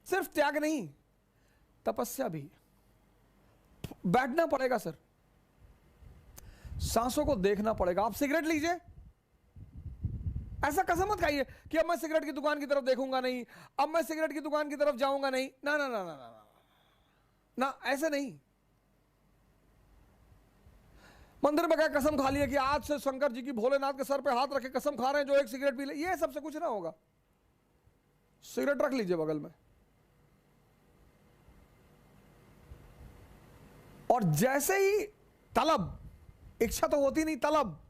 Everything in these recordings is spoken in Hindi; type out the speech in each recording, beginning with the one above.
सिर्फ त्याग नहीं, तपस्या भी। बैठना पड़ेगा सर, सांसों को देखना पड़ेगा। आप सिगरेट लीजिए, ऐसा कसम मत खाइए कि अब मैं सिगरेट की दुकान की तरफ देखूंगा नहीं, अब मैं सिगरेट की दुकान की तरफ जाऊंगा नहीं। ना ना ना ना ना ना, ना ऐसे नहीं। मंदिर में गए, कसम खा लिया कि आज से शंकर जी की, भोलेनाथ के सर पे हाथ रखे कसम खा रहे हैं, जो एक सिगरेट पी ले, ये सबसे कुछ ना होगा। सिगरेट रख लीजिए बगल में, और जैसे ही तलब, इच्छा तो होती नहीं, तलब,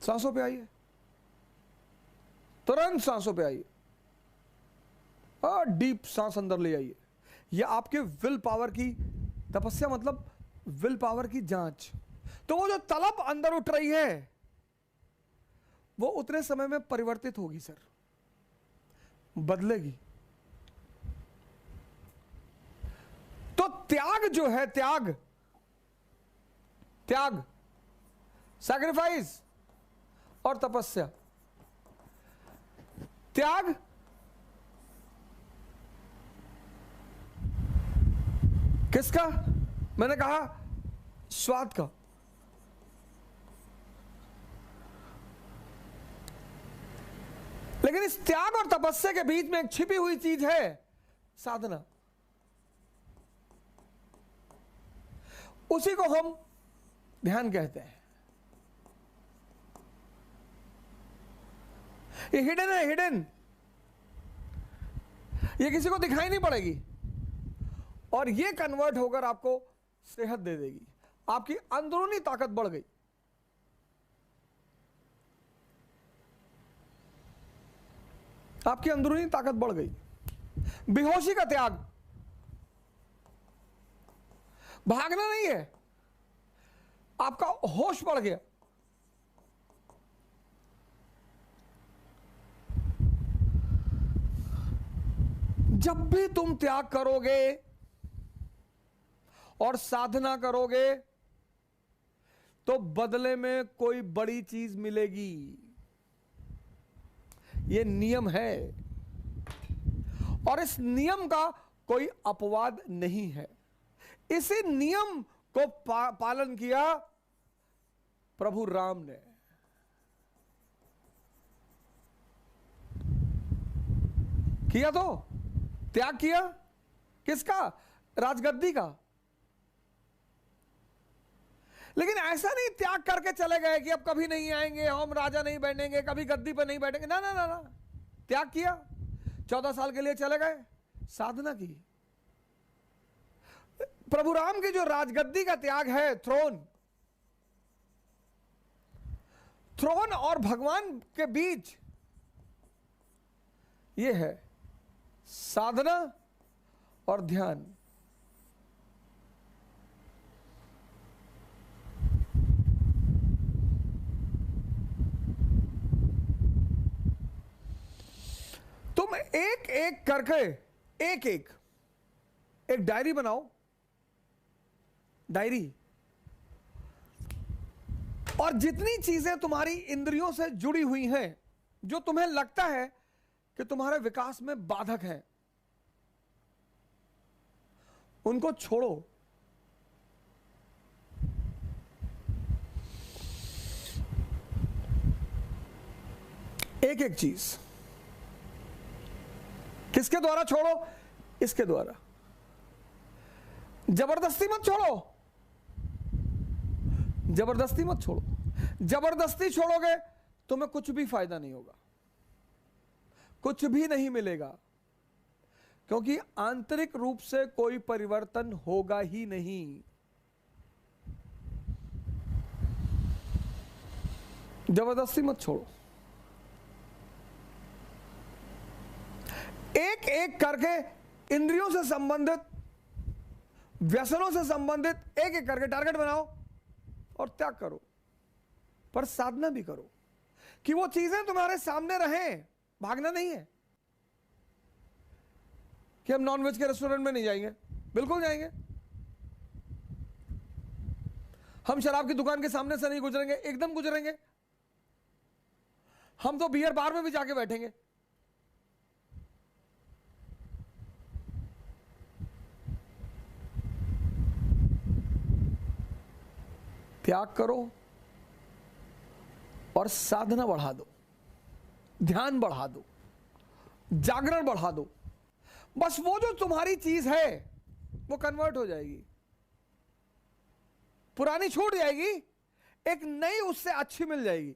सांसों पे आइए, तुरंत सांसों पे आइए, और डीप सांस अंदर ले आइए। यह आपके विल पावर की तपस्या, मतलब विल पावर की जांच। तो वो जो तलब अंदर उठ रही है, वो उतने समय में परिवर्तित होगी सर, बदलेगी। तो त्याग जो है, त्याग, त्याग, सैक्रिफाइस और तपस्या। त्याग किसका? मैंने कहा स्वाद का। लेकिन इस त्याग और तपस्या के बीच में एक छिपी हुई चीज है, साधना। उसी को हम ध्यान कहते हैं। ये हिडन है, हिडन। ये किसी को दिखाई नहीं पड़ेगी, और ये कन्वर्ट होकर आपको सेहत दे देगी। आपकी अंदरूनी ताकत बढ़ गई। आपकी अंदरूनी ताकत बढ़ गई। बेहोशी का त्याग, भागना नहीं है, आपका होश बढ़ गया। जब भी तुम त्याग करोगे और साधना करोगे, तो बदले में कोई बड़ी चीज मिलेगी। यह नियम है, और इस नियम का कोई अपवाद नहीं है। इसी नियम को पालन किया प्रभु राम ने। किया, तो त्याग किया किसका? राजगद्दी का। लेकिन ऐसा नहीं त्याग करके चले गए कि अब कभी नहीं आएंगे, हम राजा नहीं बैठेंगे, कभी गद्दी पर नहीं बैठेंगे। ना ना ना ना, त्याग किया, 14 साल के लिए चले गए, साधना की। प्रभु राम की जो राजगद्दी का त्याग है, थ्रोन और भगवान के बीच ये है साधना और ध्यान। तुम एक एक करके एक डायरी बनाओ, डायरी, और जितनी चीजें तुम्हारी इंद्रियों से जुड़ी हुई हैं, जो तुम्हें लगता है कि तुम्हारे विकास में बाधक हैं, उनको छोड़ो। एक एक चीज। किसके द्वारा छोड़ो? इसके द्वारा। जबरदस्ती मत छोड़ो, जबरदस्ती मत छोड़ो। जबरदस्ती छोड़ोगे तुम्हें कुछ भी फायदा नहीं होगा, कुछ भी नहीं मिलेगा, क्योंकि आंतरिक रूप से कोई परिवर्तन होगा ही नहीं। जबरदस्ती मत छोड़ो। एक एक करके इंद्रियों से संबंधित, व्यसनों से संबंधित एक एक करके टारगेट बनाओ और त्याग करो। पर साधना भी करो कि वो चीजें तुम्हारे सामने रहें। भागना नहीं है कि हम नॉनवेज के रेस्टोरेंट में नहीं जाएंगे, बिल्कुल जाएंगे। हम शराब की दुकान के सामने से नहीं गुजरेंगे, एकदम गुजरेंगे। हम तो बियर बार में भी जाके बैठेंगे। त्याग करो और साधना बढ़ा दो, ध्यान बढ़ा दो, जागरण बढ़ा दो। बस वो जो तुम्हारी चीज है वो कन्वर्ट हो जाएगी, पुरानी छूट जाएगी, एक नई उससे अच्छी मिल जाएगी।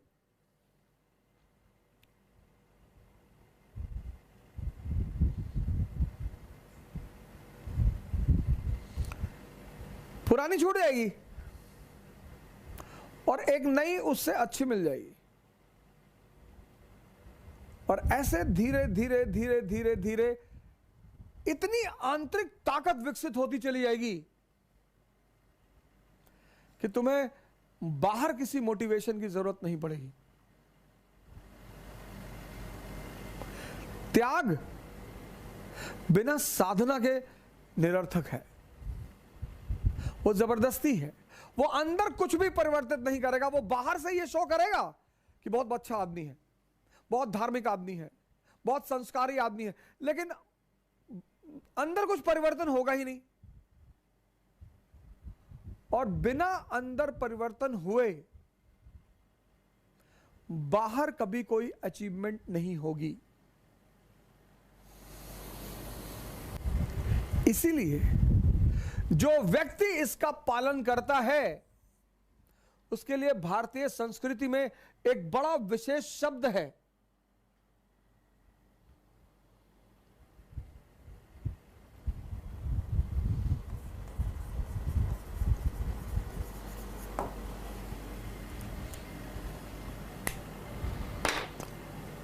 पुरानी छूट जाएगी और एक नई उससे अच्छी मिल जाएगी। और ऐसे धीरे धीरे धीरे धीरे धीरे इतनी आंतरिक ताकत विकसित होती चली जाएगी कि तुम्हें बाहर किसी मोटिवेशन की जरूरत नहीं पड़ेगी। त्याग बिना साधना के निरर्थक है, वो जबरदस्ती है, वो अंदर कुछ भी परिवर्तित नहीं करेगा। वो बाहर से ये शो करेगा कि बहुत अच्छा आदमी है, बहुत धार्मिक आदमी है, बहुत संस्कारी आदमी है, लेकिन अंदर कुछ परिवर्तन होगा ही नहीं। और बिना अंदर परिवर्तन हुए बाहर कभी कोई अचीवमेंट नहीं होगी। इसीलिए जो व्यक्ति इसका पालन करता है उसके लिए भारतीय संस्कृति में एक बड़ा विशेष शब्द है,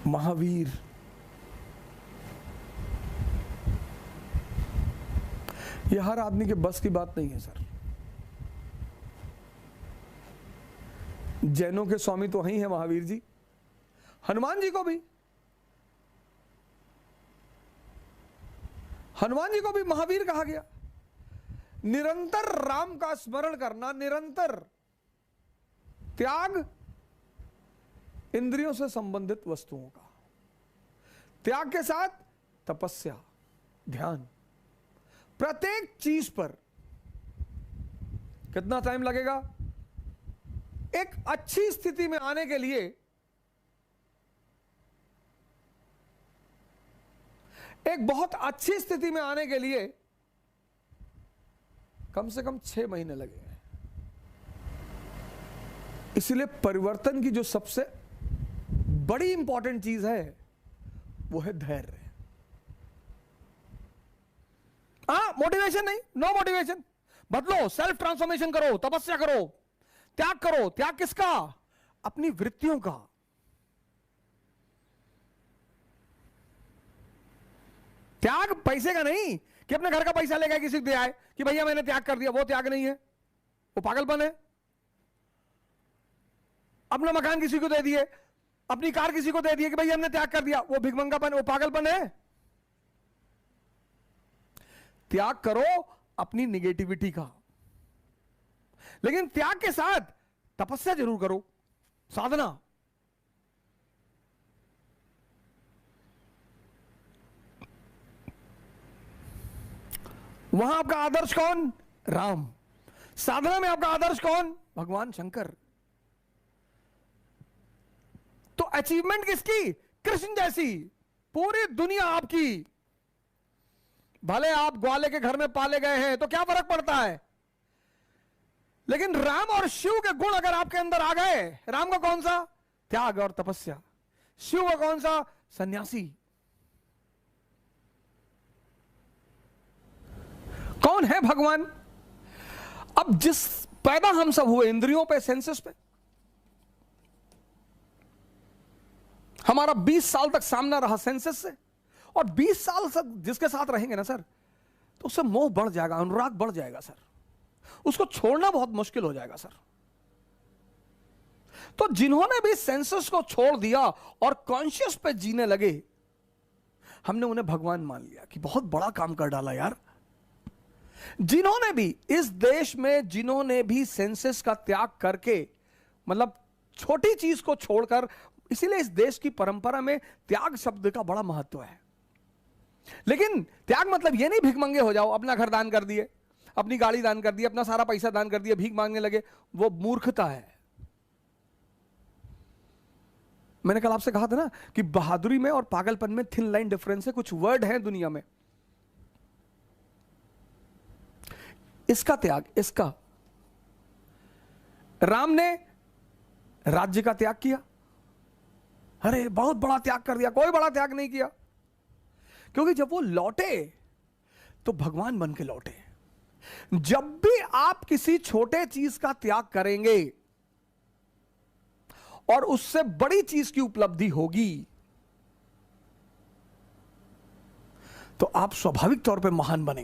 महावीर। यह हर आदमी के बस की बात नहीं है सर। जैनों के स्वामी तो वही है महावीर जी, हनुमान जी को भी, हनुमान जी को भी महावीर कहा गया। निरंतर राम का स्मरण करना, निरंतर त्याग इंद्रियों से संबंधित वस्तुओं का, त्याग के साथ तपस्या, ध्यान, प्रत्येक चीज पर। कितना टाइम लगेगा एक अच्छी स्थिति में आने के लिए? एक बहुत अच्छी स्थिति में आने के लिए कम से कम 6 महीने लगेंगे। इसलिए परिवर्तन की जो सबसे बड़ी इंपॉर्टेंट चीज है वो है धैर्य। मोटिवेशन नहीं, नो मोटिवेशन। बदलो, सेल्फ ट्रांसफॉर्मेशन करो, तपस्या करो, त्याग करो। त्याग किसका? अपनी वृत्तियों का। त्याग पैसे का नहीं कि अपने घर का पैसा लेकर किसी को दे आए कि भैया मैंने त्याग कर दिया। वो त्याग नहीं है, वो पागलपन है। अपना मकान किसी को दे दिए, अपनी कार किसी को दे दिए कि भैया हमने त्याग कर दिया, वो भिखमंगापन, वो पागलपन है। त्याग करो अपनी निगेटिविटी का, लेकिन त्याग के साथ तपस्या जरूर करो, साधना। वहां आपका आदर्श कौन? राम। साधना में आपका आदर्श कौन? भगवान शंकर। तो अचीवमेंट किसकी? कृष्ण जैसी। पूरी दुनिया आपकी। भले आप ग्वाले के घर में पाले गए हैं तो क्या फर्क पड़ता है, लेकिन राम और शिव के गुण अगर आपके अंदर आ गए, राम का कौन सा? त्याग और तपस्या। शिव का कौन सा? सन्यासी। कौन है भगवान? अब जिस पैदा हम सब हुए इंद्रियों पे, सेंसेस पे, हमारा 20 साल तक सामना रहा सेंसेस से, और 20 साल तक जिसके साथ रहेंगे ना सर, तो उससे मोह बढ़ जाएगा, अनुराग बढ़ जाएगा सर, उसको छोड़ना बहुत मुश्किल हो जाएगा सर। तो जिन्होंने भी सेंसेस को छोड़ दिया और कॉन्शियस पे जीने लगे, हमने उन्हें भगवान मान लिया कि बहुत बड़ा काम कर डाला यार। जिन्होंने भी इस देश में, जिन्होंने भी सेंसेस का त्याग करके, मतलब छोटी चीज को छोड़कर, इसीलिए इस देश की परंपरा में त्याग शब्द का बड़ा महत्व है। लेकिन त्याग मतलब यह नहीं भिखमंगे हो जाओ, अपना घर दान कर दिए, अपनी गाड़ी दान कर दी, अपना सारा पैसा दान कर दिया, भीख मांगने लगे, वो मूर्खता है। मैंने कल आपसे कहा था ना कि बहादुरी में और पागलपन में थिन लाइन डिफरेंस है। कुछ वर्ड हैं दुनिया में, इसका त्याग, इसका राम ने राज्य का त्याग किया, अरे बहुत बड़ा त्याग कर दिया, कोई बड़ा त्याग नहीं किया, क्योंकि जब वो लौटे तो भगवान बन के लौटे। जब भी आप किसी छोटे चीज का त्याग करेंगे और उससे बड़ी चीज की उपलब्धि होगी, तो आप स्वाभाविक तौर पे महान बनेंगे।